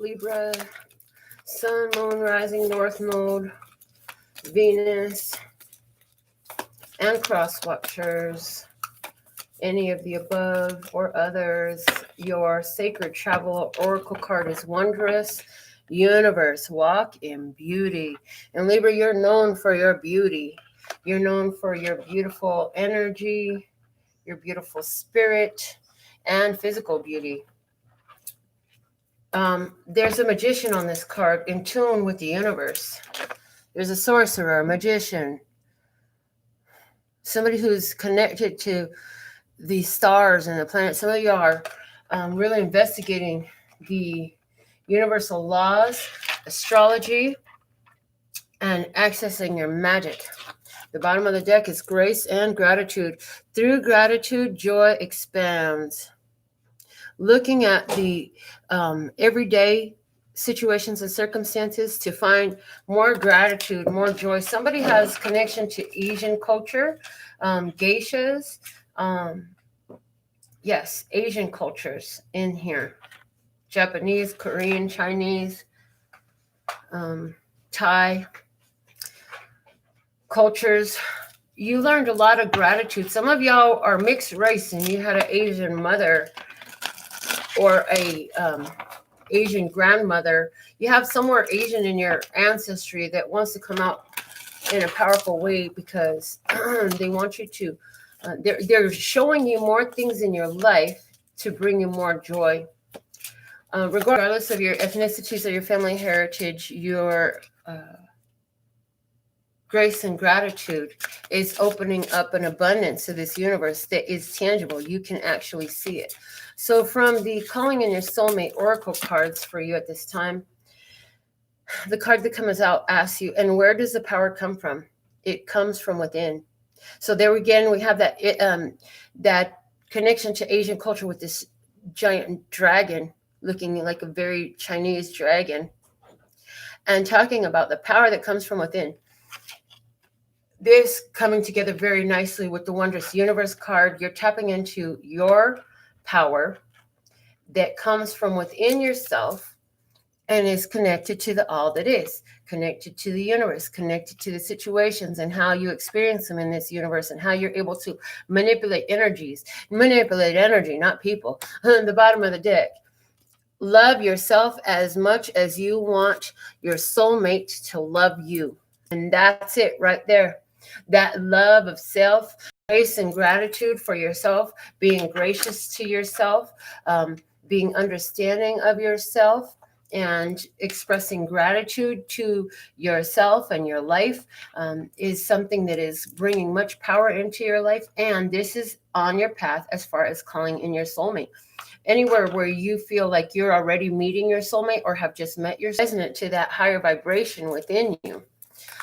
Libra, Sun, Moon, Rising, North Node, Venus, and cross watchers, any of the above or others. Your sacred travel oracle card is Wondrous Universe. Walk in beauty. And Libra, you're known for your beauty. You're known for your beautiful energy, your beautiful spirit, and physical beauty. There's a magician on this card, in tune with the universe. There's a sorcerer, a magician, somebody who's connected to the stars and the planets. Some of you are really investigating the universal laws, astrology, and accessing your magic. The bottom of the deck is grace and gratitude. Through gratitude, joy expands. Looking at the everyday situations and circumstances to find more gratitude, more joy. Somebody has connection to Asian culture, geishas. Yes, Asian cultures in here. Japanese, Korean, Chinese, Thai cultures. You learned a lot of gratitude. Some of y'all are mixed race and you had an Asian mother or a Asian grandmother. You have somewhere Asian in your ancestry that wants to come out in a powerful way because they want you to, they're showing you more things in your life to bring you more joy. Regardless of your ethnicities or your family heritage, your grace and gratitude is opening up an abundance to this universe that is tangible. You can actually see it. So from the Calling in Your Soulmate Oracle cards for you at this time, the card that comes out asks you, and where does the power come from? It comes from within. So there again, we have that that connection to Asian culture with this giant dragon looking like a very Chinese dragon and talking about the power that comes from within. This coming together very nicely with the Wondrous Universe card. You're tapping into your power that comes from within yourself and is connected to the all that is, connected to the universe, connected to the situations and how you experience them in this universe and how you're able to manipulate energy, not people. On the bottom of the deck, love yourself as much as you want your soulmate to love you. And that's it right there. That love of self, grace and gratitude for yourself, being gracious to yourself, being understanding of yourself, and expressing gratitude to yourself and your life is something that is bringing much power into your life. And this is on your path as far as calling in your soulmate. Anywhere where you feel like you're already meeting your soulmate or have just met your resonant to that higher vibration within you.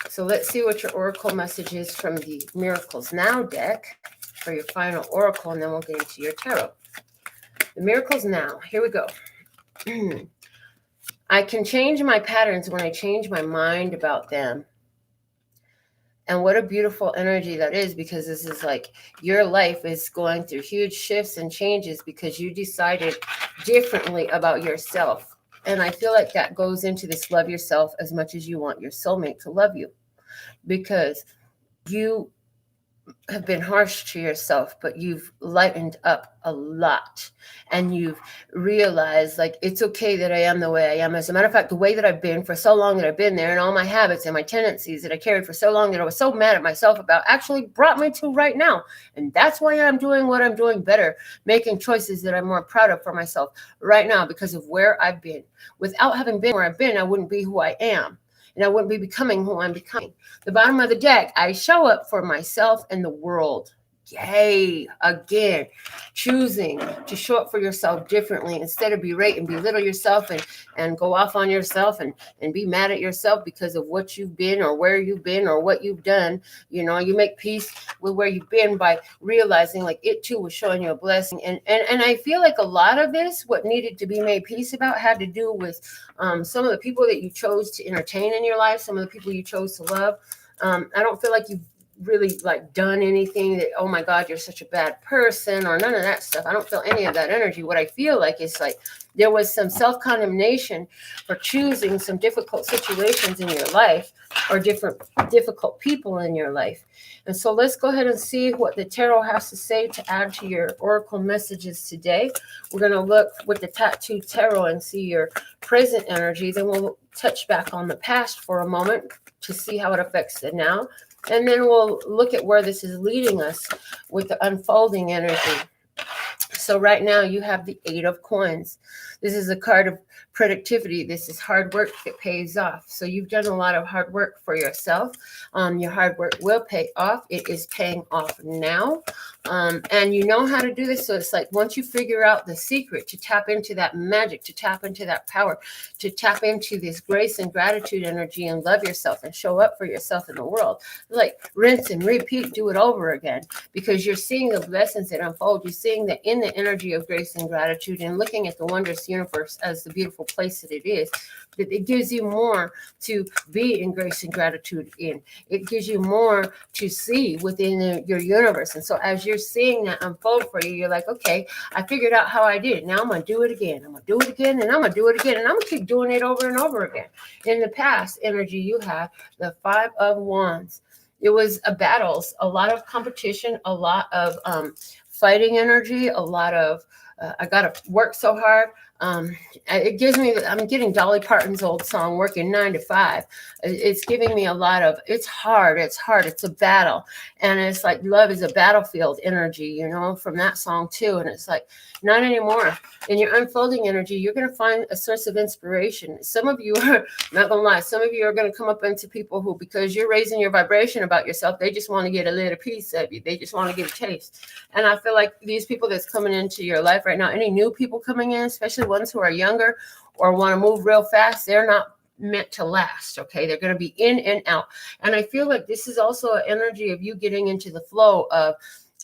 So let's see what your oracle message is from the Miracles Now deck for your final oracle, and then we'll get into your tarot. The Miracles Now, here we go. I can change my patterns when I change my mind about them. And what a beautiful energy that is, because this is like your life is going through huge shifts and changes because you decided differently about yourself. And I feel like that goes into this love yourself as much as you want your soulmate to love you, because you have been harsh to yourself, but you've lightened up a lot and you've realized like it's okay that I am the way I am. As a matter of fact, the way that I've been for so long that I've been there, and all my habits and my tendencies that I carried for so long that I was so mad at myself about, actually brought me to right now. And that's why I'm doing what I'm doing better, making choices that I'm more proud of for myself right now because of where I've been. Without having been where I've been, I wouldn't be who I am. And I wouldn't be becoming who I'm becoming. The bottom of the deck, I show up for myself and the world. Yay. Again, choosing to show up for yourself differently instead of berate and belittle yourself and go off on yourself and be mad at yourself because of what you've been or where you've been or what you've done. You know, you make peace with where you've been by realizing like it too was showing you a blessing. And I feel like a lot of this, what needed to be made peace about, had to do with some of the people that you chose to entertain in your life, some of the people you chose to love. I don't feel like you've really like done anything that, oh my God, you're such a bad person, or none of that stuff. I don't feel any of that energy. What I feel like is like there was some self-condemnation for choosing some difficult situations in your life, or difficult people in your life. And so let's go ahead and see what the tarot has to say to add to your oracle messages today. We're going to look with the tattoo tarot and see your present energy. Then we'll touch back on the past for a moment to see how it affects the now. And then we'll look at where this is leading us with the unfolding energy. So right now you have the 8 of Coins. This is a card of productivity. This is hard work that pays off. So you've done a lot of hard work for yourself. Your hard work will pay off. It is paying off now. And you know how to do this. So it's like once you figure out the secret to tap into that magic, to tap into that power, to tap into this grace and gratitude energy and love yourself and show up for yourself in the world, like rinse and repeat, do it over again, because you're seeing the blessings that unfold. You're seeing that in the energy of grace and gratitude and looking at the wondrous universe as the beautiful place that it is, that it gives you more to be in grace and gratitude in. It gives you more to see within your universe. And so as you're seeing that unfold for you, you're like, okay, I figured out how I did it. Now I'm going to do it again. I'm going to do it again, and I'm going to do it again, and I'm going to keep doing it over and over again. In the past energy, you have the 5 of Wands. It was battles, a lot of competition, a lot of fighting energy, a lot of I got to work so hard. It gives me, I'm getting Dolly Parton's old song, working 9 to 5. It's giving me a lot of, it's hard, it's a battle. And it's like love is a battlefield energy, you know, from that song too. And it's like, not anymore. In your unfolding energy, you're going to find a source of inspiration. Some of you are, not going to lie, some of you are going to come up into people who, because you're raising your vibration about yourself, they just want to get a little piece of you. They just want to get a taste. And I feel like these people that's coming into your life right now, any new people coming in, especially ones who are younger or want to move real fast, they're not meant to last. Okay, they're going to be in and out. And I feel like this is also an energy of you getting into the flow of,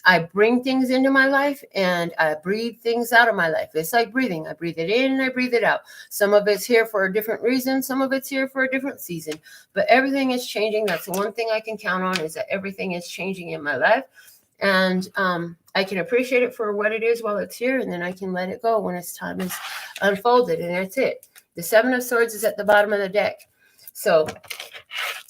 I bring things into my life and I breathe things out of my life. It's like breathing. I breathe it in and I breathe it out. Some of it's here for a different reason. Some of it's here for a different season. But everything is changing. That's the one thing I can count on, is that everything is changing in my life. And I can appreciate it for what it is while it's here. And then I can let it go when its time is unfolded. And that's it. The 7 of Swords is at the bottom of the deck. So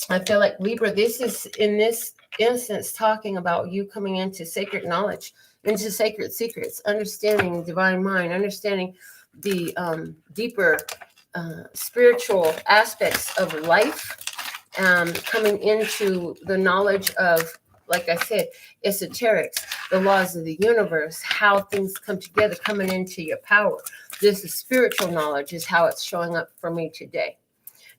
I feel like Libra, this is in this instance talking about you coming into sacred knowledge, into sacred secrets, understanding the divine mind, understanding the deeper spiritual aspects of life, coming into the knowledge of, like I said, esoterics, the laws of the universe, how things come together, coming into your power. This is spiritual knowledge, is how it's showing up for me today.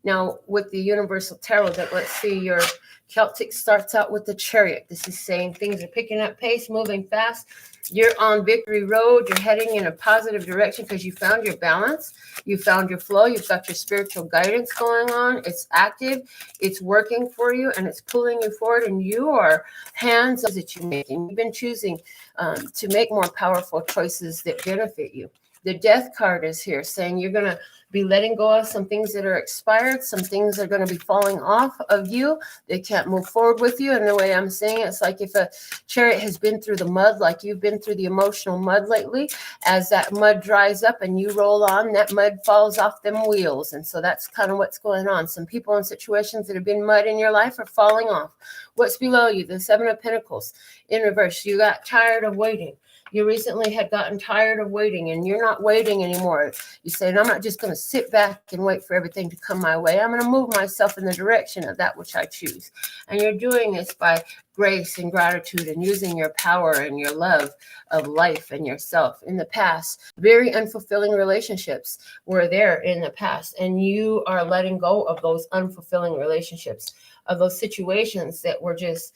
Now, with the Universal Tarot deck, let's see, your Celtic starts out with the Chariot. This is saying things are picking up pace, moving fast. You're on victory road. You're heading in a positive direction because you found your balance. You found your flow. You've got your spiritual guidance going on. It's active. It's working for you, and it's pulling you forward. And you are hands that you're making. You've been choosing to make more powerful choices that benefit you. The Death card is here saying you're going to be letting go of some things that are expired. Some things are going to be falling off of you. They can't move forward with you. And the way I'm saying it, it's like if a chariot has been through the mud, like you've been through the emotional mud lately, as that mud dries up and you roll on, that mud falls off them wheels. And so that's kind of what's going on. Some people in situations that have been mud in your life are falling off. What's below you? The 7 of Pentacles in reverse. You got tired of waiting. You recently had gotten tired of waiting, and you're not waiting anymore. You say, I'm not just going to sit back and wait for everything to come my way. I'm going to move myself in the direction of that which I choose. And you're doing this by grace and gratitude and using your power and your love of life and yourself. In the past, very unfulfilling relationships were there in the past, and you are letting go of those unfulfilling relationships, of those situations that were just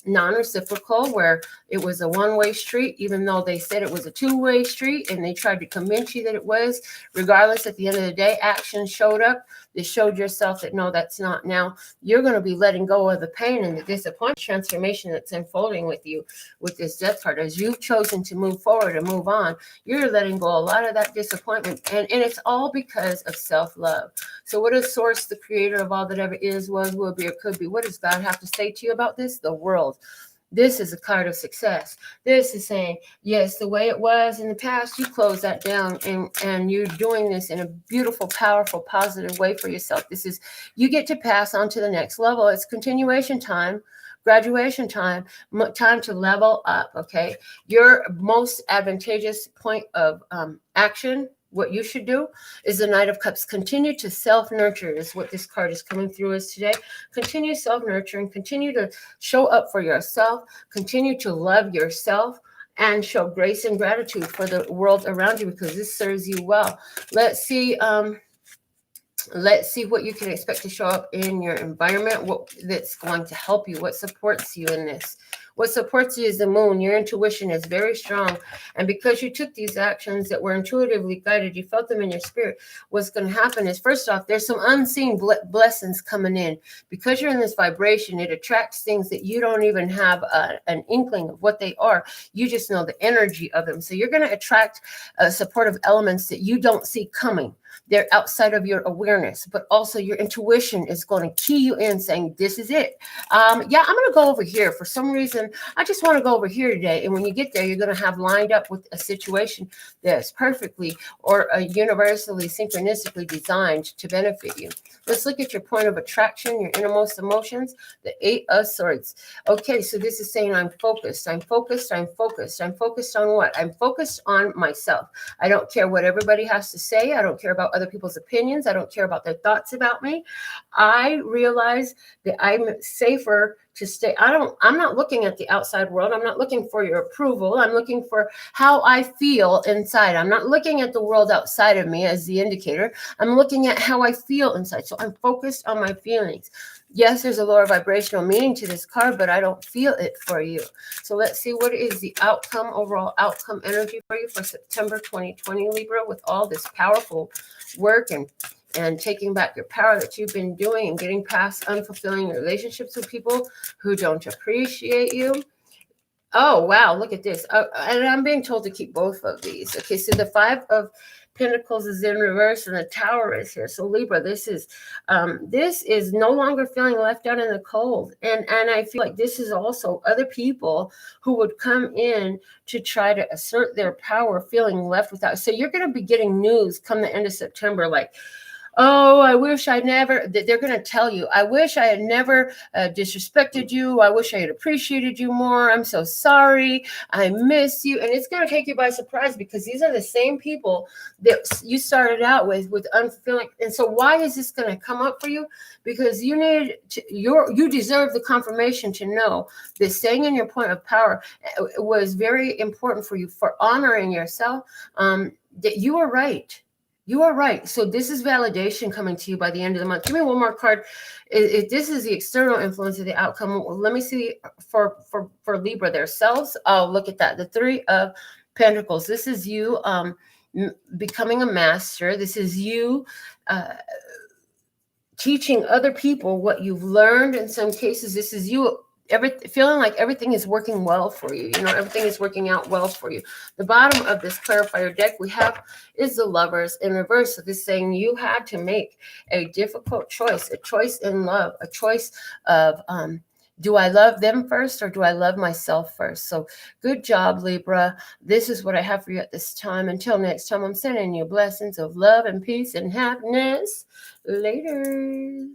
non-reciprocal, where it was a one-way street, even though they said it was a two-way street and they tried to convince you that it was. Regardless, at the end of the day, action showed up. that showed yourself that no, that's not. Now you're going to be letting go of the pain and the disappointment, transformation that's unfolding with you with this death card. As you've chosen to move forward and move on, you're letting go a lot of that disappointment. And it's all because of self-love. So what is source, the creator of all that ever is, was, will be, or could be? What does God have to say to you about this? The world. This is a card of success. This is saying, yes, the way it was in the past, you close that down, and you're doing this in a beautiful, powerful, positive way for yourself. This is, you get to pass on to the next level. It's continuation time, graduation time, time to level up, okay? Your most advantageous point of action, what you should do, is the Knight of Cups. Continue to self-nurture is what this card is coming through as today. Continue self-nurturing. Continue to show up for yourself. Continue to love yourself and show grace and gratitude for the world around you, because this serves you well. Let's see what you can expect to show up in your environment, what that's going to help you, what supports you in this. What supports you is the moon. Your intuition is very strong. And because you took these actions that were intuitively guided, you felt them in your spirit, what's going to happen is, first off, there's some unseen blessings coming in. Because you're in this vibration, it attracts things that you don't even have an inkling of what they are. You just know the energy of them. So you're going to attract supportive elements that you don't see coming. They're outside of your awareness, but also your intuition is going to key you in, saying, this is it. Yeah, I'm going to go over here. For some reason, I just want to go over here today. And when you get there, you're going to have lined up with a situation that's perfectly or universally, synchronistically designed to benefit you. Let's look at your point of attraction, your innermost emotions, the 8 of Swords. Okay, so this is saying, I'm focused. I'm focused. I'm focused. I'm focused on what? I'm focused on myself. I don't care what everybody has to say. I don't care about other people's opinions. I don't care about their thoughts about me. I realize that I'm safer to stay. I'm not looking at the outside world. I'm not looking for your approval. I'm looking for how I feel inside. I'm not looking at the world outside of me as the indicator. I'm looking at how I feel inside. So I'm focused on my feelings. Yes, there's a lower vibrational meaning to this card, but I don't feel it for you. So let's see, what is the outcome, overall outcome energy for you for September 2020, Libra, with all this powerful work and taking back your power that you've been doing and getting past unfulfilling relationships with people who don't appreciate you. Oh, wow, look at this. And I'm being told to keep both of these. Okay, so the 5 of Pentacles is in reverse and the Tower is here. So Libra, this is no longer feeling left out in the cold. And I feel like this is also other people who would come in to try to assert their power, feeling left without. So you're going to be getting news come the end of September, like, oh, I wish I never, they're going to tell you, I wish I had never disrespected you. I wish I had appreciated you more. I'm so sorry. I miss you. And it's going to take you by surprise, because these are the same people that you started out with unfulfilling. And so why is this going to come up for you? Because you need to, you deserve the confirmation to know that staying in your point of power was very important for you, for honoring yourself, that you are right. You are right. So this is validation coming to you by the end of the month. Give me one more card. If this is the external influence of the outcome, let me see for Libra, their selves. Oh, look at that. The 3 of Pentacles. This is you becoming a master. This is you teaching other people what you've learned. In some cases, this is you feeling like everything is working well for you. Everything is working out well for you. The bottom of this clarifier deck we have is the Lovers in reverse. So this is saying you had to make a difficult choice, a choice in love, a choice of, do I love them first or do I love myself first? So good job, Libra. This is what I have for you at this time. Until next time, I'm sending you blessings of love and peace and happiness. Laters.